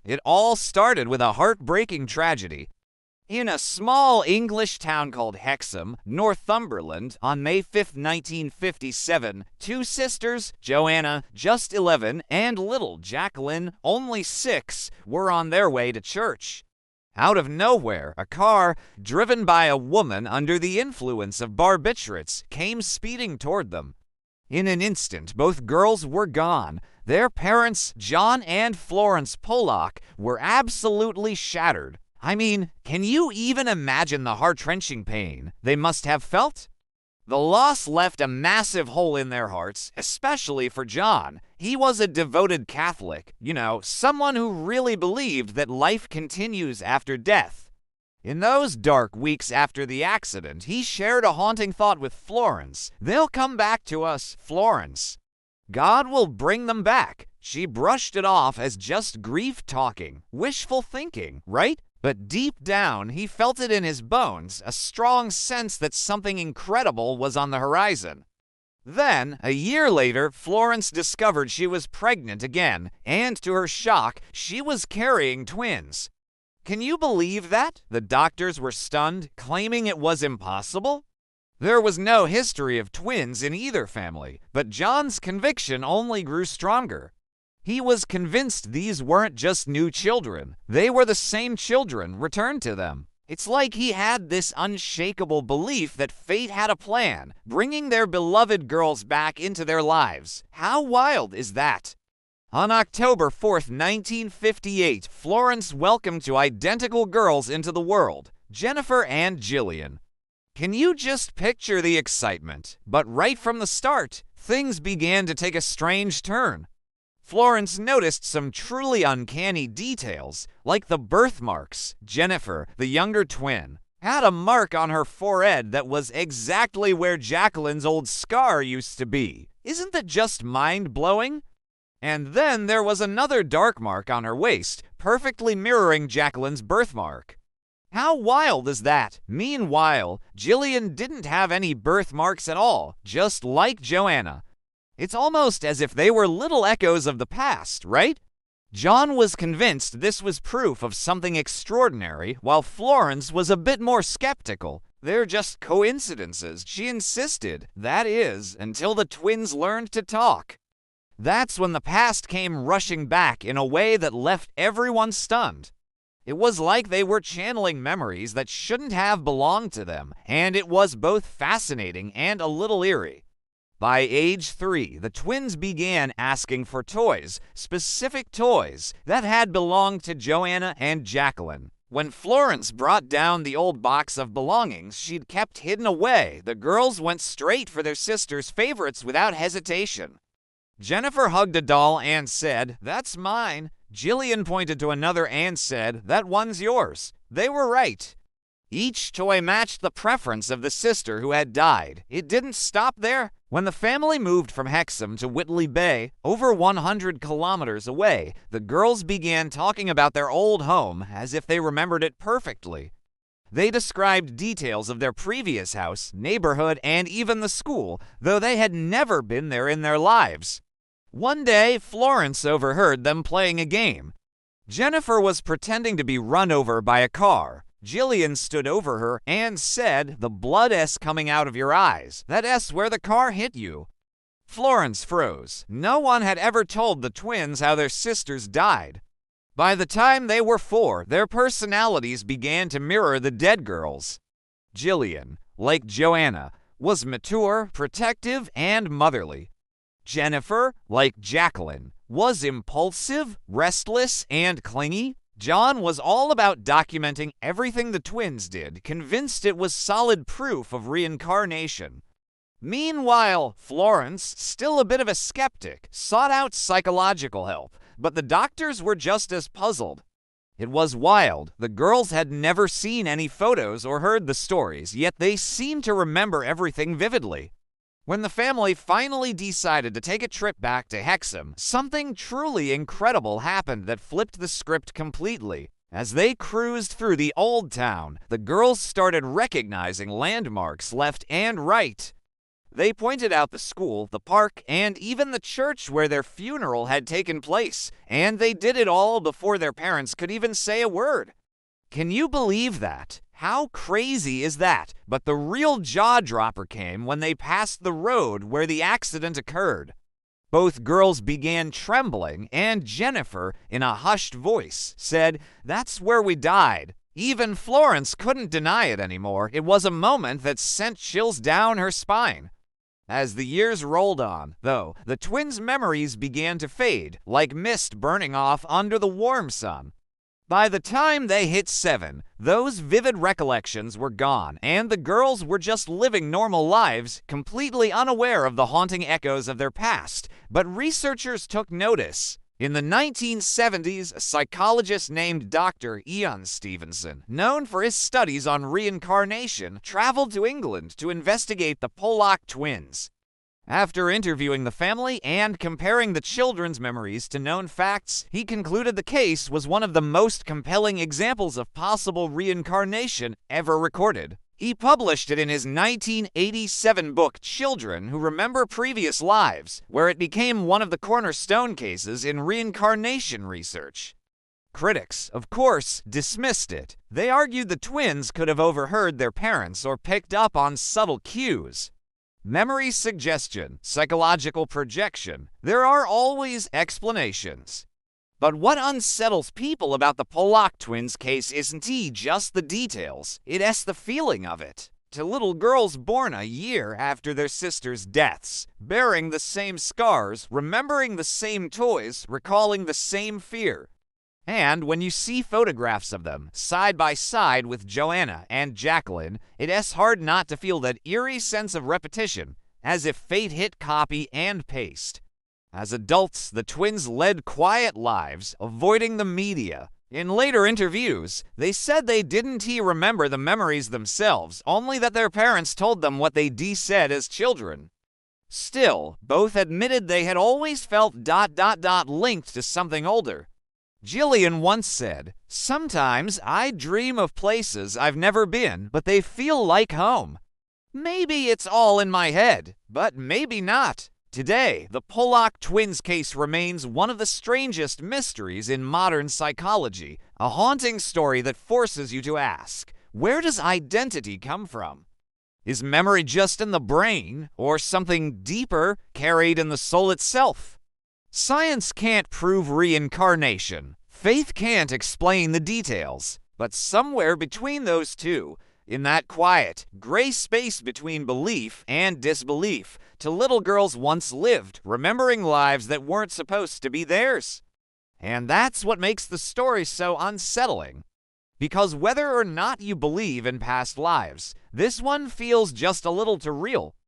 It all started with a heartbreaking tragedy. In a small English town called Hexham, Northumberland, on May 5, 1957, two sisters, Joanna, just 11, and little Jacqueline, only 6, were on their way to church. Out of nowhere, a car, driven by a woman under the influence of barbiturates, came speeding toward them. In an instant, both girls were gone. Their parents, John and Florence Pollock, were absolutely shattered. I mean, can you even imagine the heart-wrenching pain they must have felt? The loss left a massive hole in their hearts, especially for John. He was a devoted Catholic, someone who really believed that life continues after death. In those dark weeks after the accident, he shared a haunting thought with Florence. "They'll come back to us, Florence. God will bring them back." She brushed it off as just grief talking, wishful thinking, right? But deep down, he felt it in his bones, a strong sense that something incredible was on the horizon. Then, a year later, Florence discovered she was pregnant again, and to her shock, she was carrying twins. Can you believe that? The doctors were stunned, claiming it was impossible. There was no history of twins in either family, but John's conviction only grew stronger. He was convinced these weren't just new children. They were the same children returned to them. It's like he had this unshakable belief that fate had a plan, bringing their beloved girls back into their lives. How wild is that? On October 4th, 1958, Florence welcomed two identical girls into the world, Jennifer and Jillian. Can you just picture the excitement? But right from the start, things began to take a strange turn. Florence noticed some truly uncanny details, like the birthmarks. Jennifer, the younger twin, had a mark on her forehead that was exactly where Jacqueline's old scar used to be. Isn't that just mind-blowing? And then there was another dark mark on her waist, perfectly mirroring Jacqueline's birthmark. How wild is that? Meanwhile, Jillian didn't have any birthmarks at all, just like Joanna. It's almost as if they were little echoes of the past, right? John was convinced this was proof of something extraordinary, while Florence was a bit more skeptical. They're just coincidences, she insisted. That is, until the twins learned to talk. That's when the past came rushing back in a way that left everyone stunned. It was like they were channeling memories that shouldn't have belonged to them, and it was both fascinating and a little eerie. By age 3, the twins began asking for toys, specific toys that had belonged to Joanna and Jacqueline. When Florence brought down the old box of belongings she'd kept hidden away, the girls went straight for their sister's favorites without hesitation. Jennifer hugged a doll and said, "That's mine." Jillian pointed to another and said, "That one's yours." They were right. Each toy matched the preference of the sister who had died. It didn't stop there. When the family moved from Hexham to Whitley Bay, over 100 kilometers away, the girls began talking about their old home as if they remembered it perfectly. They described details of their previous house, neighborhood, and even the school, though they had never been there in their lives. One day, Florence overheard them playing a game. Jennifer was pretending to be run over by a car. Jillian stood over her and said, "The blood S coming out of your eyes. That S where the car hit you." Florence froze. No one had ever told the twins how their sisters died. By the time they were 4, their personalities began to mirror the dead girls. Jillian, like Joanna, was mature, protective, and motherly. Jennifer, like Jacqueline, was impulsive, restless, and clingy. John was all about documenting everything the twins did, convinced it was solid proof of reincarnation. Meanwhile, Florence, still a bit of a skeptic, sought out psychological help, but the doctors were just as puzzled. It was wild. The girls had never seen any photos or heard the stories, yet they seemed to remember everything vividly. When the family finally decided to take a trip back to Hexham, something truly incredible happened that flipped the script completely. As they cruised through the old town, the girls started recognizing landmarks left and right. They pointed out the school, the park, and even the church where their funeral had taken place, and they did it all before their parents could even say a word. Can you believe that? How crazy is that? But the real jaw-dropper came when they passed the road where the accident occurred. Both girls began trembling, and Jennifer, in a hushed voice, said, "That's where we died." Even Florence couldn't deny it anymore. It was a moment that sent chills down her spine. As the years rolled on, though, the twins' memories began to fade, like mist burning off under the warm sun. By the time they hit 7, those vivid recollections were gone, and the girls were just living normal lives, completely unaware of the haunting echoes of their past. But researchers took notice. In the 1970s, a psychologist named Dr. Ian Stevenson, known for his studies on reincarnation, traveled to England to investigate the Pollock twins. After interviewing the family and comparing the children's memories to known facts, he concluded the case was one of the most compelling examples of possible reincarnation ever recorded. He published it in his 1987 book, Children Who Remember Previous Lives, where it became one of the cornerstone cases in reincarnation research. Critics, of course, dismissed it. They argued the twins could have overheard their parents or picked up on subtle cues. Memory suggestion, psychological projection, there are always explanations. But what unsettles people about the Pollock twins case isn't just the details, it's the feeling of it. To little girls born a year after their sisters' deaths, bearing the same scars, remembering the same toys, recalling the same fear. And when you see photographs of them, side by side with Joanna and Jacqueline, it's hard not to feel that eerie sense of repetition, as if fate hit copy and paste. As adults, the twins led quiet lives, avoiding the media. In later interviews, they said they didn't remember the memories themselves, only that their parents told them what they said as children. Still, both admitted they had always felt linked to something older. Jillian once said, "Sometimes I dream of places I've never been, but they feel like home. Maybe it's all in my head, but maybe not." Today, the Pollock twins case remains one of the strangest mysteries in modern psychology, a haunting story that forces you to ask, where does identity come from? Is memory just in the brain, or something deeper, carried in the soul itself? Science can't prove reincarnation. Faith can't explain the details. But somewhere between those two, in that quiet, gray space between belief and disbelief, little girls once lived, remembering lives that weren't supposed to be theirs. And that's what makes the story so unsettling. Because whether or not you believe in past lives, this one feels just a little too real.